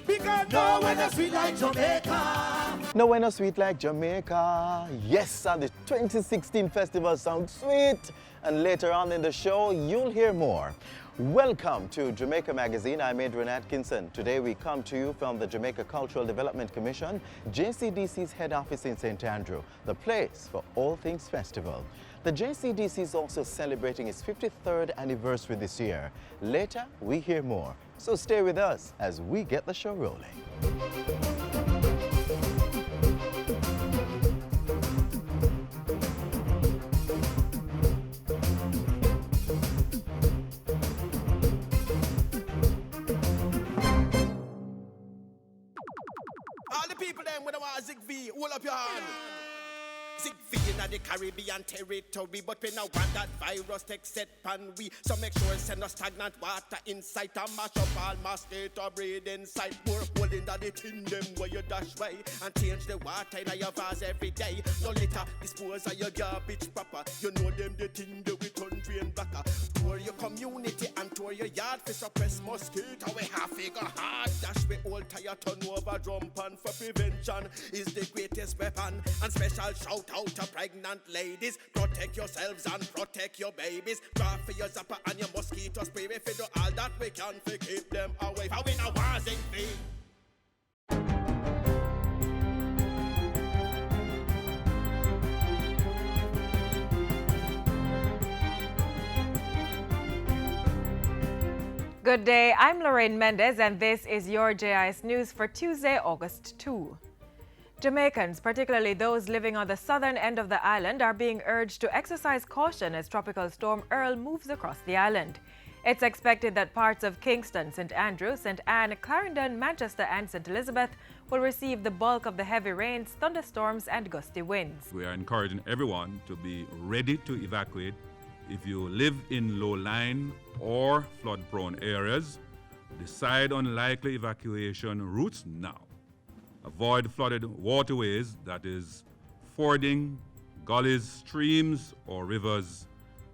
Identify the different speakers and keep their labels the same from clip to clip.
Speaker 1: Because nowhere no sweet like Jamaica.
Speaker 2: Nowhere no sweet like Jamaica. Yes, and the 2016 festival sounds sweet. And later on in the show, you'll hear more. Welcome to Jamaica Magazine. I'm Adrian Atkinson. Today we come to you from the Jamaica Cultural Development Commission, JCDC's head office in St. Andrew, the place for all things festival. The JCDC is also celebrating its 53rd anniversary this year. Later, we hear more. So stay with us as we get the show rolling.
Speaker 1: All the people then when I want Zig V, hold up your hand. Zig V in the Caribbean territory, but we now want that virus take set pan we. So make sure send us stagnant water inside and mash up all mosquito breed inside. More hole in the tin them where you dash way and change the water in your vase every day. No litter, dispose of your garbage proper. You know them the thing that we turn drain blacker. Tour your community and tour your yard for suppress mosquito. We have figure hard dash we all tire turn over drum pan for prevention is the greatest weapon. And special shout out to pregnant ladies. Protect yourselves and protect your babies. Draw for your zapper and your mosquito spray. If you do all that we can to keep them away. For we know what's in me.
Speaker 3: Good day, I'm Lorraine Mendez and this is your JIS News for Tuesday, August 2. Jamaicans, particularly those living on the southern end of the island, are being urged to exercise caution as Tropical Storm Earl moves across the island. It's expected that parts of Kingston, St. Andrew, St. Anne, Clarendon, Manchester and St. Elizabeth will receive the bulk of the heavy rains, thunderstorms and gusty winds.
Speaker 4: We are encouraging everyone to be ready to evacuate. If you live in low-lying or flood-prone areas, decide on likely evacuation routes now. Avoid flooded waterways, that is, fording, gullies, streams, or rivers,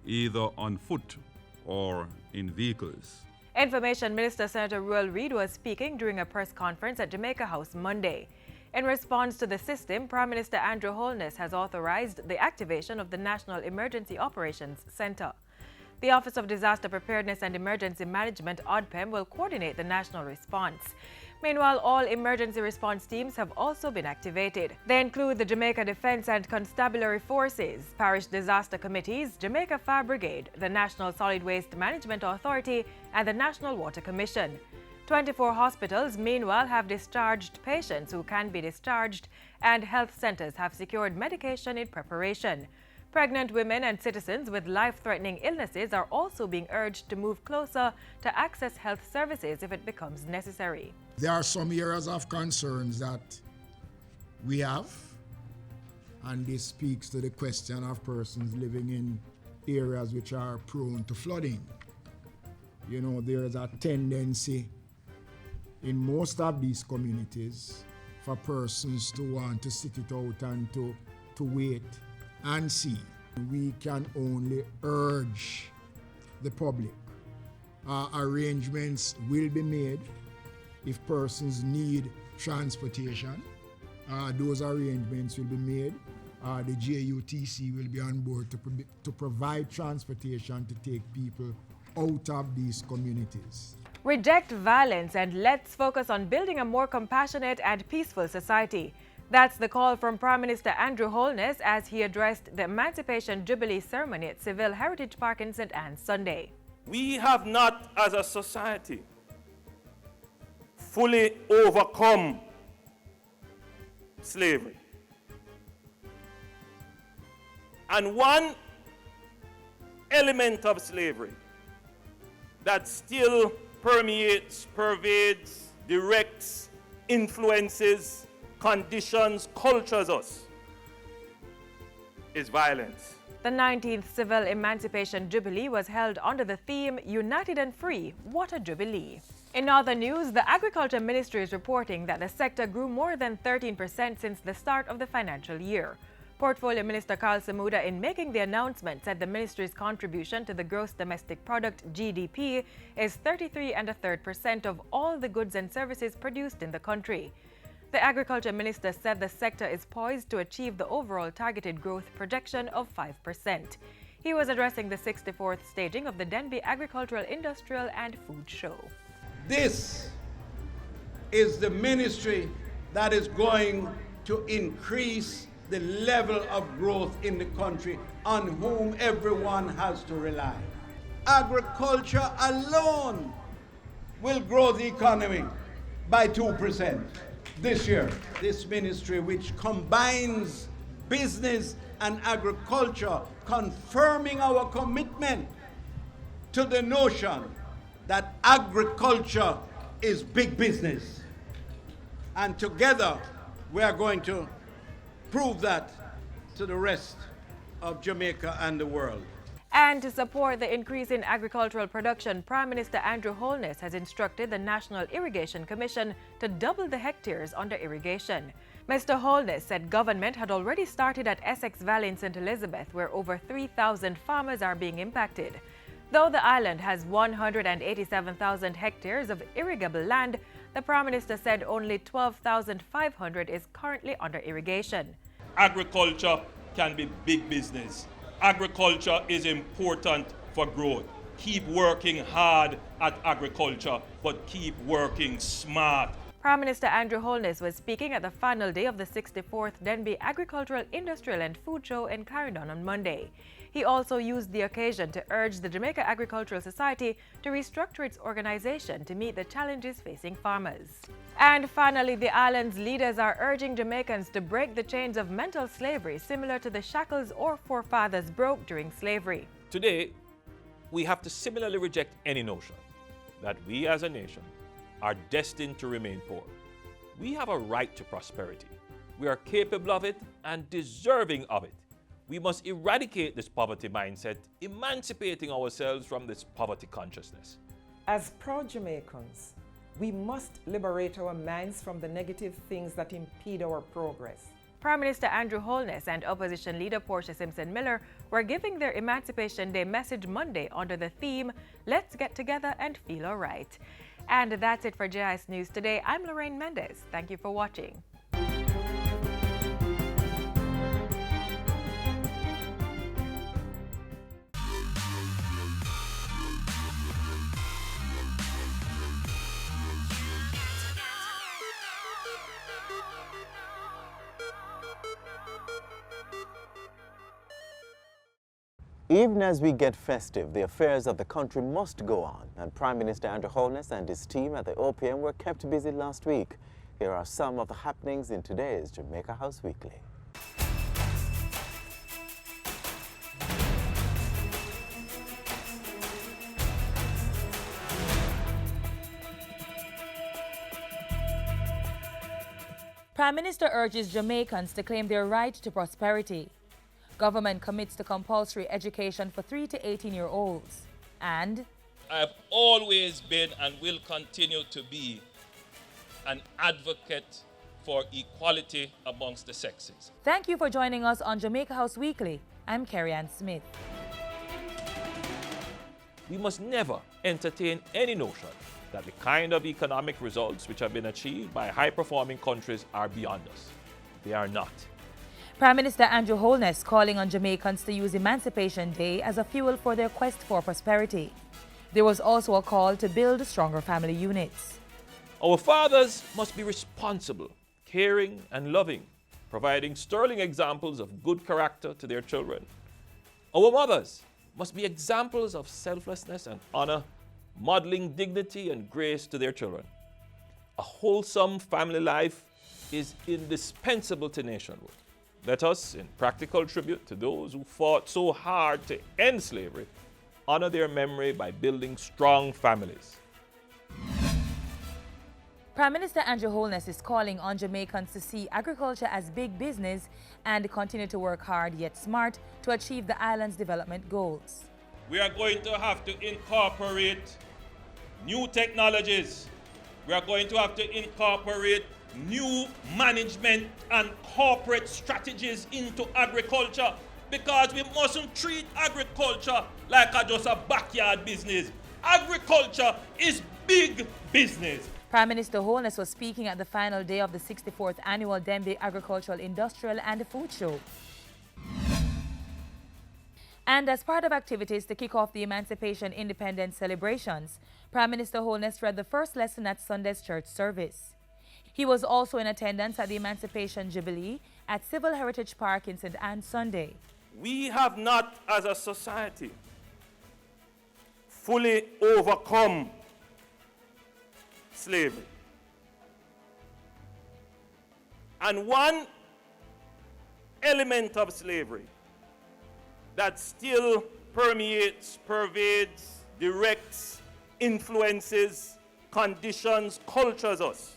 Speaker 4: either on foot or in vehicles.
Speaker 3: Information Minister Senator Ruel Reid was speaking during a press conference at Jamaica House Monday. In response to the system, Prime Minister Andrew Holness has authorized the activation of the National Emergency Operations Center. The Office of Disaster Preparedness and Emergency Management, ODPEM, will coordinate the national response. Meanwhile, all emergency response teams have also been activated. They include the Jamaica Defense and Constabulary Forces, Parish Disaster Committees, Jamaica Fire Brigade, the National Solid Waste Management Authority, and the National Water Commission. 24 hospitals, meanwhile, have discharged patients who can be discharged, and health centers have secured medication in preparation. Pregnant women and citizens with life-threatening illnesses are also being urged to move closer to access health services if it becomes necessary.
Speaker 5: There are some areas of concerns that we have, and this speaks to the question of persons living in areas which are prone to flooding. You know, there is a tendency in most of these communities for persons to want to sit it out and to wait and see. We can only urge the public. Arrangements will be made if persons need transportation. Those arrangements will be made. The JUTC will be on board to provide transportation to take people out of these communities.
Speaker 3: Reject violence and let's focus on building a more compassionate and peaceful society. That's the call from Prime Minister Andrew Holness as he addressed the Emancipation Jubilee ceremony at Seville Heritage Park in St. Anne Sunday.
Speaker 6: We have not, as a society, fully overcome slavery. And one element of slavery that still permeates, pervades, directs, influences, conditions, cultures us is violence.
Speaker 3: The 19th Civil Emancipation Jubilee was held under the theme United and Free, What a Jubilee. In other news, the Agriculture Ministry is reporting that the sector grew more than 13% since the start of the financial year. Portfolio Minister Carl Samuda, in making the announcement, said the ministry's contribution to the gross domestic product, GDP, is 33.33% of all the goods and services produced in the country. The Agriculture Minister said the sector is poised to achieve the overall targeted growth projection of 5%. He was addressing the 64th staging of the Denby Agricultural, Industrial and Food Show.
Speaker 7: This is the ministry that is going to increase the level of growth in the country on whom everyone has to rely. Agriculture alone will grow the economy by 2% this year. This ministry, which combines business and agriculture, confirming our commitment to the notion that agriculture is big business. And together we are going to prove that to the rest of Jamaica and the world.
Speaker 3: And to support the increase in agricultural production, Prime Minister Andrew Holness has instructed the National Irrigation Commission to double the hectares under irrigation. Mr. Holness said government had already started at Essex Valley in St. Elizabeth, where over 3,000 farmers are being impacted. Though the island has 187,000 hectares of irrigable land, the Prime Minister said only 12,500 is currently under irrigation.
Speaker 6: Agriculture can be big business. Agriculture is important for growth. Keep working hard at agriculture, but keep working smart.
Speaker 3: Prime Minister Andrew Holness was speaking at the final day of the 64th Denby Agricultural, Industrial and Food Show in Clarendon on Monday. He also used the occasion to urge the Jamaica Agricultural Society to restructure its organization to meet the challenges facing farmers. And finally, the island's leaders are urging Jamaicans to break the chains of mental slavery similar to the shackles our forefathers broke during slavery.
Speaker 6: Today, we have to similarly reject any notion that we as a nation are destined to remain poor. We have a right to prosperity. We are capable of it and deserving of it. We must eradicate this poverty mindset, emancipating ourselves from this poverty consciousness.
Speaker 8: As proud Jamaicans, we must liberate our minds from the negative things that impede our progress.
Speaker 3: Prime Minister Andrew Holness and Opposition Leader Portia Simpson-Miller were giving their Emancipation Day message Monday under the theme, Let's Get Together and Feel Alright. And that's it for JIS News Today. I'm Lorraine Mendez. Thank you for watching.
Speaker 2: Even as we get festive, the affairs of the country must go on, and Prime Minister Andrew Holness and his team at the OPM were kept busy last week. Here are some of the happenings in today's Jamaica House Weekly.
Speaker 9: Prime Minister urges Jamaicans to claim their right to prosperity. Government commits to compulsory education for 3 to 18-year-olds. And
Speaker 6: I have always been and will continue to be an advocate for equality amongst the sexes.
Speaker 9: thank you for joining us on Jamaica House Weekly. I'm Carrie Ann Smith.
Speaker 6: We must never entertain any notion that the kind of economic results which have been achieved by high-performing countries are beyond us. They are not.
Speaker 9: Prime Minister Andrew Holness calling on Jamaicans to use Emancipation Day as a fuel for their quest for prosperity. There was also a call to build stronger family units.
Speaker 6: Our fathers must be responsible, caring and loving, providing sterling examples of good character to their children. Our mothers must be examples of selflessness and honor, modeling dignity and grace to their children. A wholesome family life is indispensable to nationhood. Let us, in practical tribute to those who fought so hard to end slavery, honor their memory by building strong families.
Speaker 9: Prime Minister Andrew Holness is calling on Jamaicans to see agriculture as big business and continue to work hard yet smart to achieve the island's development goals.
Speaker 6: We are going to have to incorporate new technologies. We are going to have to incorporate new management and corporate strategies into agriculture, because we mustn't treat agriculture like just a backyard business. Agriculture is big business.
Speaker 9: Prime Minister Holness was speaking at the final day of the 64th Annual Dembe Agricultural, Industrial and Food Show. And as part of activities to kick off the Emancipation Independence celebrations, Prime Minister Holness read the first lesson at Sunday's church service. He was also in attendance at the Emancipation Jubilee at Civil Heritage Park in St. Anne's Sunday.
Speaker 6: We have not, as a society, fully overcome slavery. And one element of slavery that still permeates, pervades, directs, influences, conditions, cultures us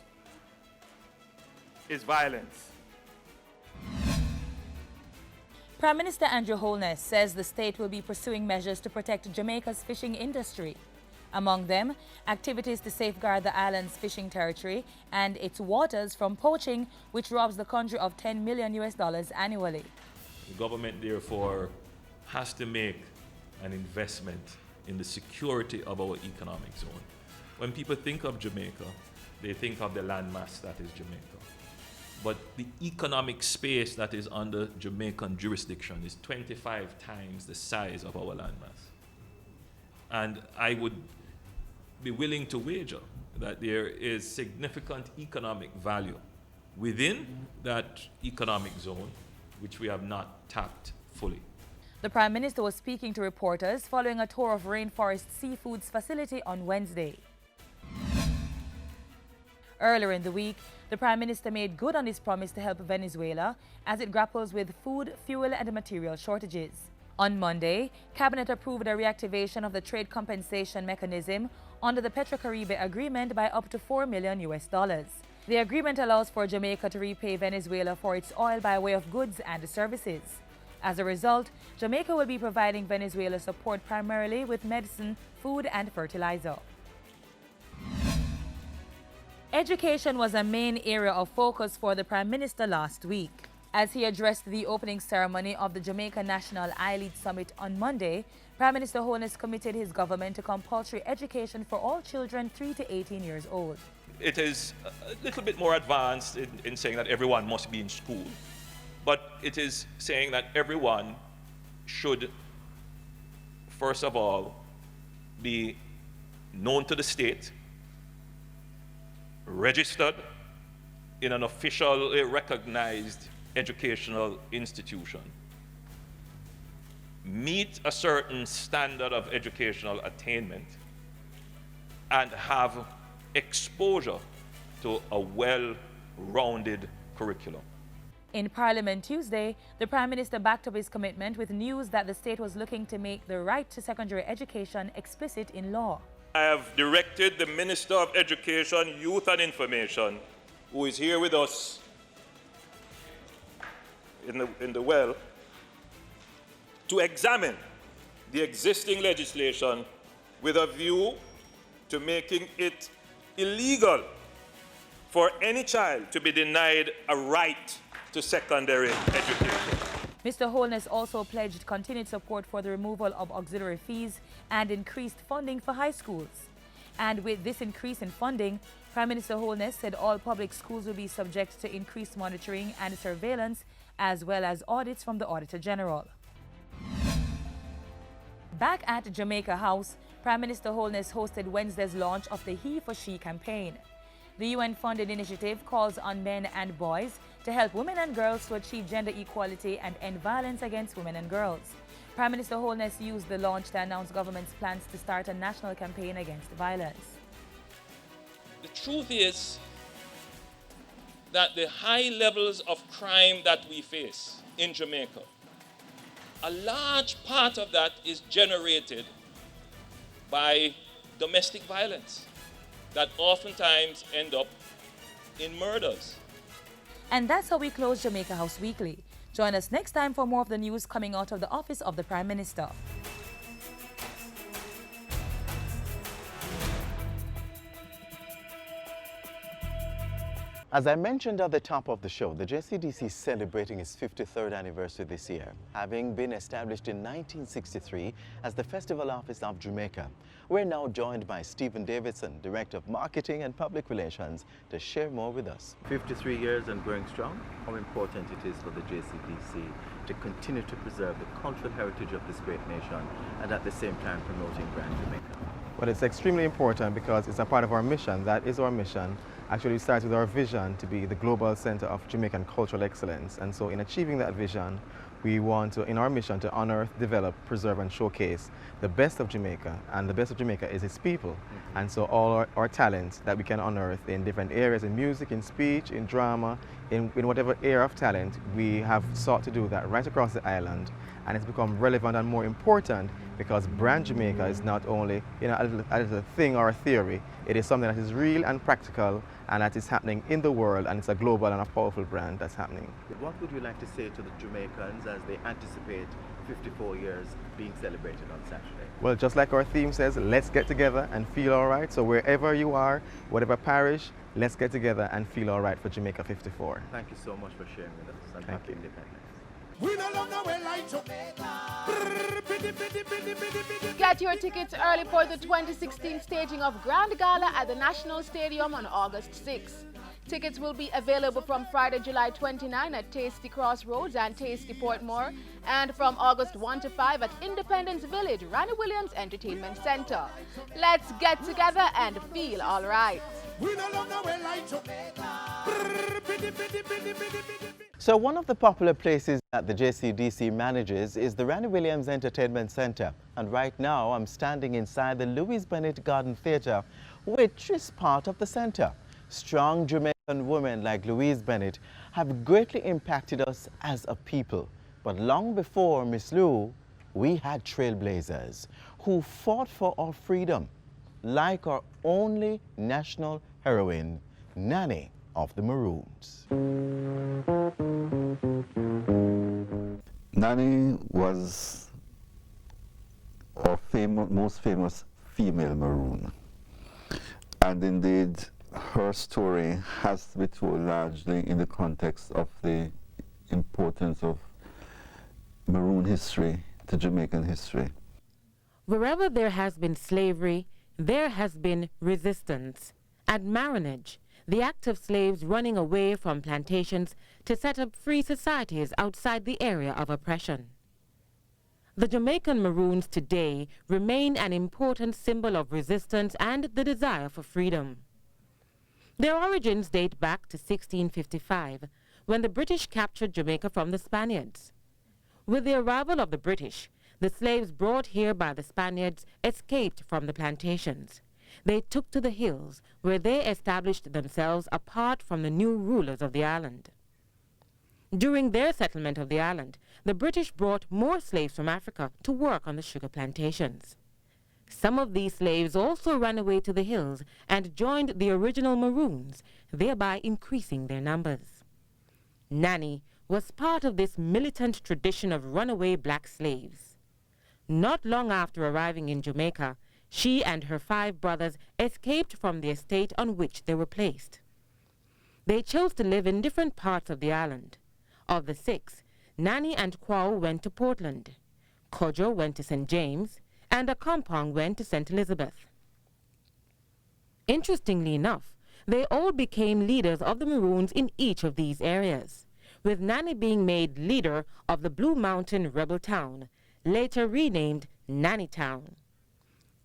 Speaker 6: is violence.
Speaker 9: Prime Minister Andrew Holness says the state will be pursuing measures to protect Jamaica's fishing industry. Among them, activities to safeguard the island's fishing territory and its waters from poaching, which robs the country of $10 million annually.
Speaker 6: The government, therefore, has to make an investment in the security of our economic zone. When people think of Jamaica, they think of the landmass that is Jamaica. But the economic space that is under Jamaican jurisdiction is 25 times the size of our landmass. And I would be willing to wager that there is significant economic value within that economic zone, which we have not tapped fully.
Speaker 9: The Prime Minister was speaking to reporters following a tour of Rainforest Seafoods facility on Wednesday. Earlier in the week, the Prime Minister made good on his promise to help Venezuela as it grapples with food, fuel and material shortages. On Monday, Cabinet approved a reactivation of the trade compensation mechanism under the Petrocaribe Agreement by up to $4 million. The agreement allows for Jamaica to repay Venezuela for its oil by way of goods and services. As a result, Jamaica will be providing Venezuela support primarily with medicine, food and fertilizer. Education was a main area of focus for the Prime Minister last week. As he addressed the opening ceremony of the Jamaica National I-Lead Summit on Monday, Prime Minister Holness committed his government to compulsory education for all children 3 to 18 years old.
Speaker 6: It is a little bit more advanced in saying that everyone must be in school, but it is saying that everyone should, first of all, be known to the state, registered in an officially recognized educational institution, meet a certain standard of educational attainment, and have exposure to a well-rounded curriculum.
Speaker 9: In Parliament Tuesday, the Prime Minister backed up his commitment with news that the state was looking to make the right to secondary education explicit in law.
Speaker 6: I have directed the Minister of Education, Youth and Information, who is here with us in the well, to examine the existing legislation with a view to making it illegal for any child to be denied a right to secondary education.
Speaker 9: Mr. Holness also pledged continued support for the removal of auxiliary fees and increased funding for high schools. And with this increase in funding, Prime Minister Holness said all public schools will be subject to increased monitoring and surveillance, as well as audits from the Auditor General. Back at Jamaica House, Prime Minister Holness hosted Wednesday's launch of the He for She campaign. The UN-funded initiative calls on men and boys to help women and girls to achieve gender equality and end violence against women and girls. Prime Minister Holness used the launch to announce government's plans to start a national campaign against violence.
Speaker 6: The truth is that the high levels of crime that we face in Jamaica, a large part of that is generated by domestic violence that oftentimes end up in murders.
Speaker 9: And that's how we close Jamaica House Weekly. Join us next time for more of the news coming out of the office of the Prime Minister.
Speaker 2: As I mentioned at the top of the show, the JCDC is celebrating its 53rd anniversary this year, having been established in 1963 as the Festival Office of Jamaica. We're now joined by Stephen Davidson, Director of Marketing and Public Relations, to share more with us. 53 years and growing strong, how important it is for the JCDC to continue to preserve the cultural heritage of this great nation and at the same time promoting brand Jamaica.
Speaker 10: Well, it's extremely important because it's a part of our mission. That is our mission. Actually, it starts with our vision to be the global center of Jamaican cultural excellence. And so in achieving that vision, we want to, in our mission, to unearth, develop, preserve, and showcase the best of Jamaica. And the best of Jamaica is its people. And so all our talents that we can unearth in different areas, in music, in speech, in drama, in whatever area of talent, we have sought to do that right across the island. And it's become relevant and more important because brand Jamaica is not only a little thing or a theory. It is something that is real and practical and that is happening in the world, and it's a global and a powerful brand that's happening.
Speaker 2: What would you like to say to the Jamaicans as they anticipate 54 years being celebrated on Saturday?
Speaker 10: Well, just like our theme says, let's get together and feel all right. So wherever you are, whatever parish, let's get together and feel all right for Jamaica 54.
Speaker 2: Thank you so much for sharing with us. And
Speaker 10: Thank you.
Speaker 2: Independence.
Speaker 1: We no love no way like
Speaker 11: Get your tickets early for the 2016 staging of Grand Gala at the National Stadium on August 6. Tickets will be available from Friday, July 29 at Tasty Crossroads and Tasty Portmore, and from August 1 to 5 at Independence Village, Ranny Williams Entertainment Center. Let's get together and feel all right.
Speaker 1: We no love no way like
Speaker 2: So one of the popular places that the JCDC manages is the Ranny Williams Entertainment Center. And right now I'm standing inside the Louise Bennett Garden Theatre, which is part of the center. Strong Jamaican women like Louise Bennett have greatly impacted us as a people. But long before Miss Lou, we had trailblazers who fought for our freedom, like our only national heroine, Nanny of the Maroons.
Speaker 12: Nanny was our most famous female Maroon. And indeed, her story has to be told largely in the context of the importance of Maroon history to Jamaican history.
Speaker 13: Wherever there has been slavery, there has been resistance and marronage, the act of slaves running away from plantations to set up free societies outside the area of oppression. The Jamaican Maroons today remain an important symbol of resistance and the desire for freedom. Their origins date back to 1655, when the British captured Jamaica from the Spaniards. With the arrival of the British, the slaves brought here by the Spaniards escaped from the plantations. They took to the hills, where they established themselves apart from the new rulers of the island. During their settlement of the island, the British brought more slaves from Africa to work on the sugar plantations. Some of these slaves also ran away to the hills and joined the original Maroons, thereby increasing their numbers. Nanny was part of this militant tradition of runaway black slaves. Not long after arriving in Jamaica, she and her 5 brothers escaped from the estate on which they were placed. They chose to live in different parts of the island. Of the 6, Nanny and Kwao went to Portland, Kojo went to St. James, and Akampong went to St. Elizabeth. Interestingly enough, they all became leaders of the Maroons in each of these areas, with Nanny being made leader of the Blue Mountain rebel town, later renamed Nanny Town.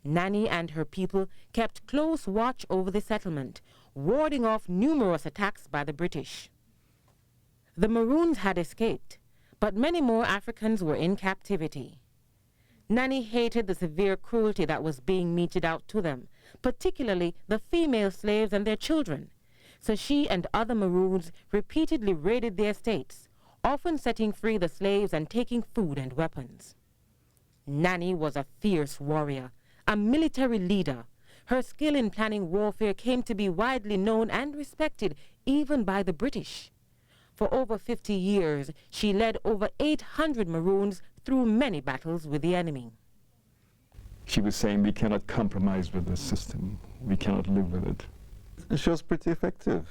Speaker 13: Nanny and her people kept close watch over the settlement, warding off numerous attacks by the British. The Maroons had escaped, but many more Africans were in captivity. Nanny hated the severe cruelty that was being meted out to them, particularly the female slaves and their children, so she and other Maroons repeatedly raided their estates, often setting free the slaves and taking food and weapons. Nanny was a fierce warrior, a military leader. Her skill in planning warfare came to be widely known and respected even by the British. For over 50 years, she led over 800 Maroons through many battles with the enemy.
Speaker 14: She was saying we cannot compromise with the system. We cannot live with it.
Speaker 12: And she was pretty effective.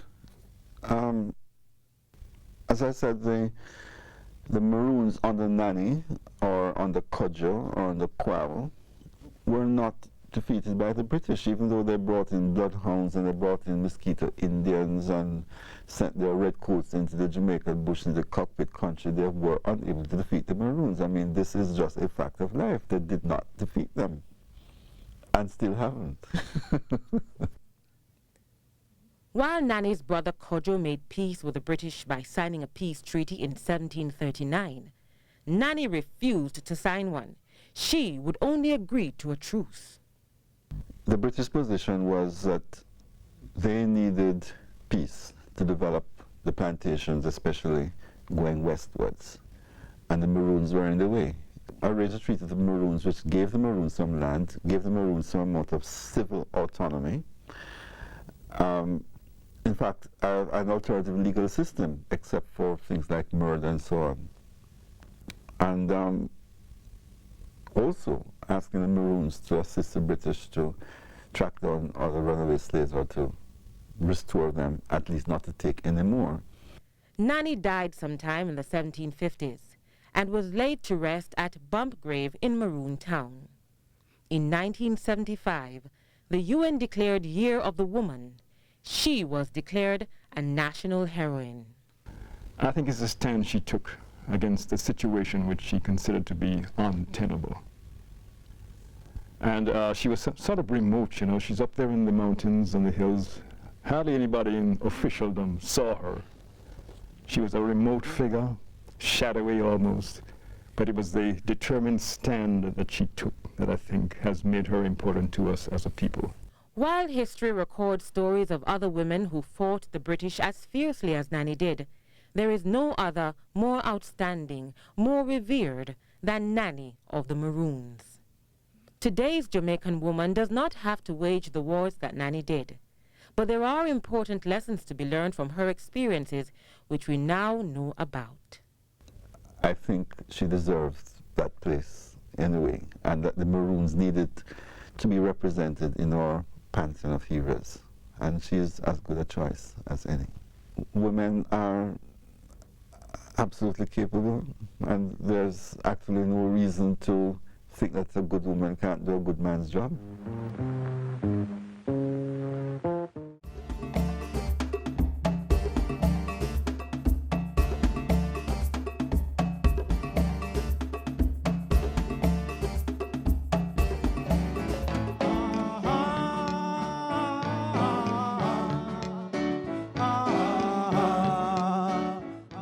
Speaker 12: As I said, the Maroons under Nanny or under Cudjoe or under Quavel were not defeated by the British, even though they brought in bloodhounds and they brought in Mosquito Indians and sent their redcoats into the Jamaican bush in the cockpit country. They were unable to defeat the Maroons. I mean, this is just a fact of life. They did not defeat them and still haven't.
Speaker 13: While Nanny's brother Cudjoe made peace with the British by signing a peace treaty in 1739, Nanny refused to sign one. She would only agree to a truce.
Speaker 12: The British position was that they needed peace to develop the plantations, especially going westwards, and the Maroons were in the way. I raised a treaty to the Maroons which gave the Maroons some land, gave the Maroons some amount of civil autonomy. In fact, an alternative legal system, except for things like murder and so on. And also asking the Maroons to assist the British to track down other runaway slaves or to restore them, at least not to take any more.
Speaker 13: Nanny died sometime in the 1750s and was laid to rest at Bump Grave in Maroon Town. In 1975, the UN declared Year of the Woman. She was declared a national heroine.
Speaker 14: I think it's a stand she took against a situation which she considered to be untenable. And she was sort of remote, you know. She's up there in the mountains and the hills. Hardly anybody in officialdom saw her. She was a remote figure, shadowy almost, but it was the determined stand that she took that I think has made her important to us as a people.
Speaker 13: While history records stories of other women who fought the British as fiercely as Nanny did, there is no other more outstanding, more revered than Nanny of the Maroons. Today's Jamaican woman does not have to wage the wars that Nanny did, but there are important lessons to be learned from her experiences which we now know about.
Speaker 12: I think she deserves that place anyway, and that the Maroons needed to be represented in our pantheon of heroes, and she is as good a choice as any. Women are absolutely capable, and there's actually no reason to think that a good woman can't do a good man's job.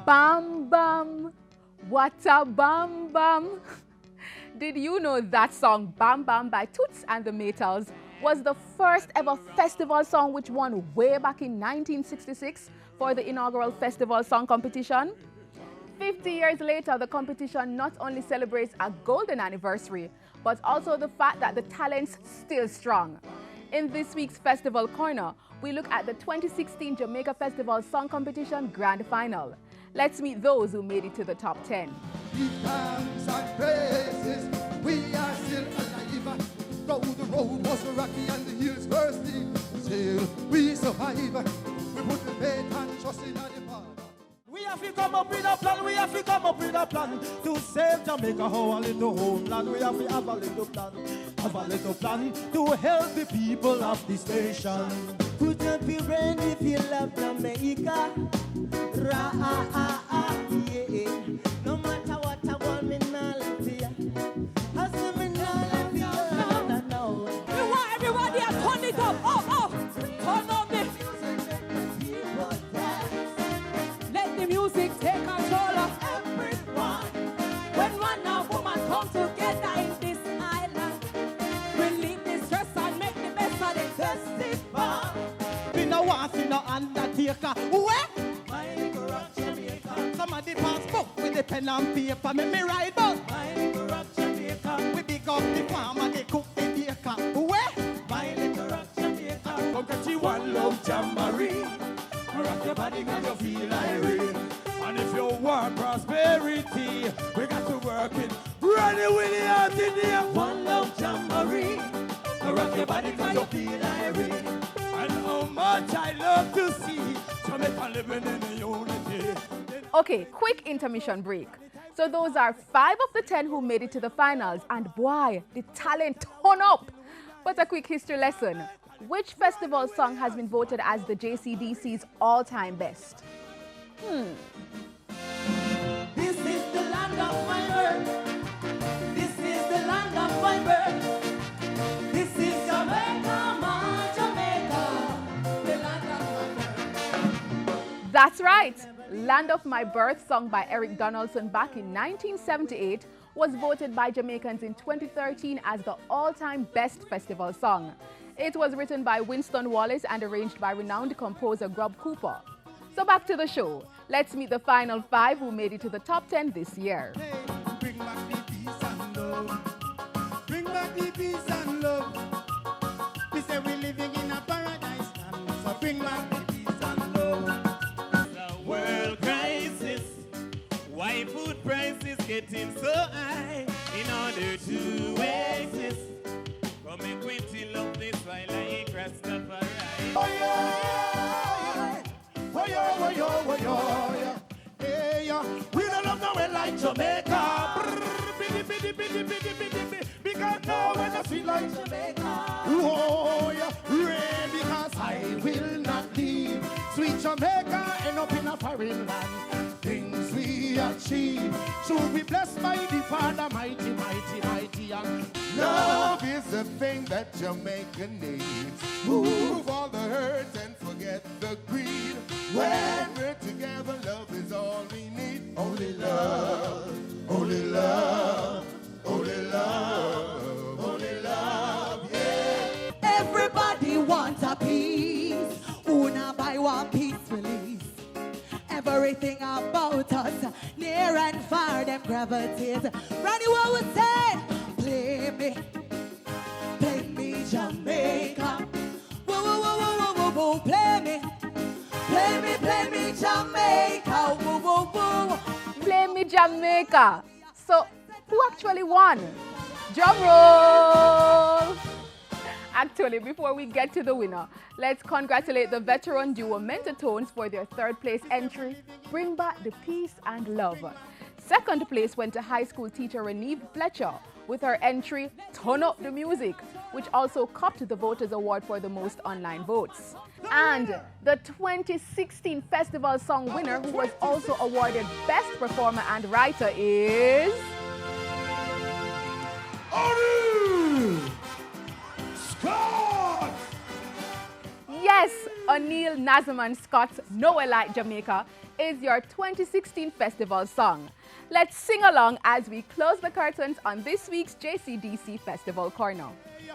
Speaker 11: Bam Bam, what a bam bam. Did you know that song Bam Bam by Toots and the Maytals was the first ever festival song which won way back in 1966 for the inaugural festival song competition? 50 years later, the competition not only celebrates a golden anniversary, but also the fact that the talent's still strong. In this week's Festival Corner, we look at the 2016 Jamaica Festival Song Competition Grand Final. Let's meet those who made it to the top 10.
Speaker 15: Thanks and praises, we are still alive. Though the road was rocky and the hills were steep, still we survive. We put the faith and trust in the Father.
Speaker 16: We have to come up with a plan, we have to come up with a plan to save Jamaica, our little homeland. We have to have a little plan to help the people of this nation. Put up your brain if you love Jamaica. Yeah. No matter what I want, me not live here. I say me not live here. No. We want everybody to turn it up, turn up the let the music take control of everyone. When man and woman come together in this island, relieve the stress and make the best of the festival. We no want to no undertaker. Where? Somebody pass book with the pen and paper, make me write book. My little rock Jamaica. We big up the farmer, they cook the baker. Where? My little rock Jamaica. Come catch you one love jamboree. Rock your body cause you feel irate. And if you want prosperity, we got to work it. Running with the heart in there. One love jamboree. Rock your body cause you feel irate. And how much I love to see Jamaica living in unity.
Speaker 11: Okay, quick intermission break. So those are 5 of the 10 who made it to the finals, and boy, the talent turn up. But a quick history lesson. Which festival song has been voted as the JCDC's all-time best?
Speaker 16: This is the land of my birth. This is the land of my birth. This is Jamaica, my Jamaica, the land of my birth.
Speaker 11: That's right. Land of My Birth, sung by Eric Donaldson back in 1978, was voted by Jamaicans in 2013 as the all-time best festival song. It was written by Winston Wallace and arranged by renowned composer Grub Cooper. So back to the show. Let's meet the final 5 who made it to the top 10 this year.
Speaker 16: Bring back the peace and love. Bring back the peace and love. We say we're living in a paradise land, so bring back the peace and love. The world crisis, why food prices getting so high? In order to exist, come and quit love this while I Rastafari. Oh yeah, oh yeah, oh yeah, oh yeah. Hey, we don't love no way like Jamaica. Because no one is sweet like Jamaica. Oh yeah, because I will not leave sweet Jamaica, end up in a foreign land. Things we achieve should be blessed by the Father, mighty, mighty, mighty. And love is the thing that Jamaica needs. Move all the hurt and forget the greed. When we're together, love is all we need. Only love, only love, only love, only love, yeah.
Speaker 17: Everybody wants a piece. Una by one piece release. Everything about us, near and far, them gravitate. Ronnie, what would say? Play me, Jamaica. Whoa, whoa, whoa, whoa, whoa, whoa, play me, Jamaica. Whoa, whoa, whoa.
Speaker 11: Play Me Jamaica. So, who actually won? Drum roll! Actually, before we get to the winner, let's congratulate the veteran duo Mentatones for their 3rd place entry, Bring Back the Peace and Love. 2nd place went to high school teacher Reneve Fletcher with her entry, Turn Up the Music, which also copped the Voters Award for the most online votes. And the 2016 festival song winner, who was also awarded Best Performer and Writer, is...
Speaker 16: Scott!
Speaker 11: Yes, O'Neil Nazaman Scott's Nowhere Like Jamaica is your 2016 festival song. Let's sing along as we close the curtains on this week's JCDC Festival Corner.
Speaker 16: We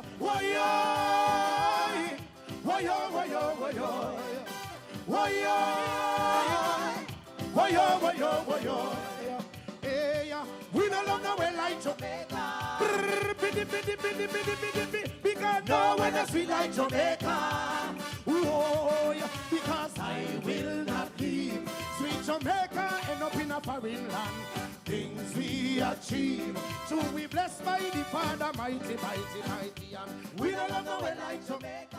Speaker 16: don't love no way like Jamaica. Because no one is sweet like Jamaica. Oh, yeah. Because I will not leave sweet Jamaica, end up in a foreign land. Things we achieve, so we blessed by the Father, mighty, mighty, mighty. And we don't love no way like Jamaica.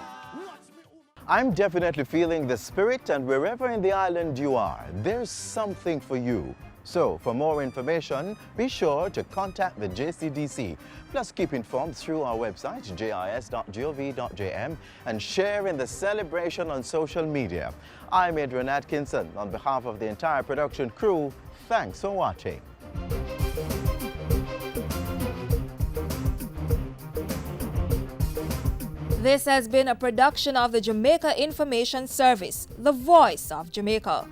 Speaker 2: I'm definitely feeling the spirit, and wherever in the island you are, there's something for you. So, for more information, be sure to contact the JCDC. Plus, keep informed through our website, jis.gov.jm, and share in the celebration on social media. I'm Adrian Atkinson. On behalf of the entire production crew, thanks for watching.
Speaker 18: This has been a production of the Jamaica Information Service, the voice of Jamaica.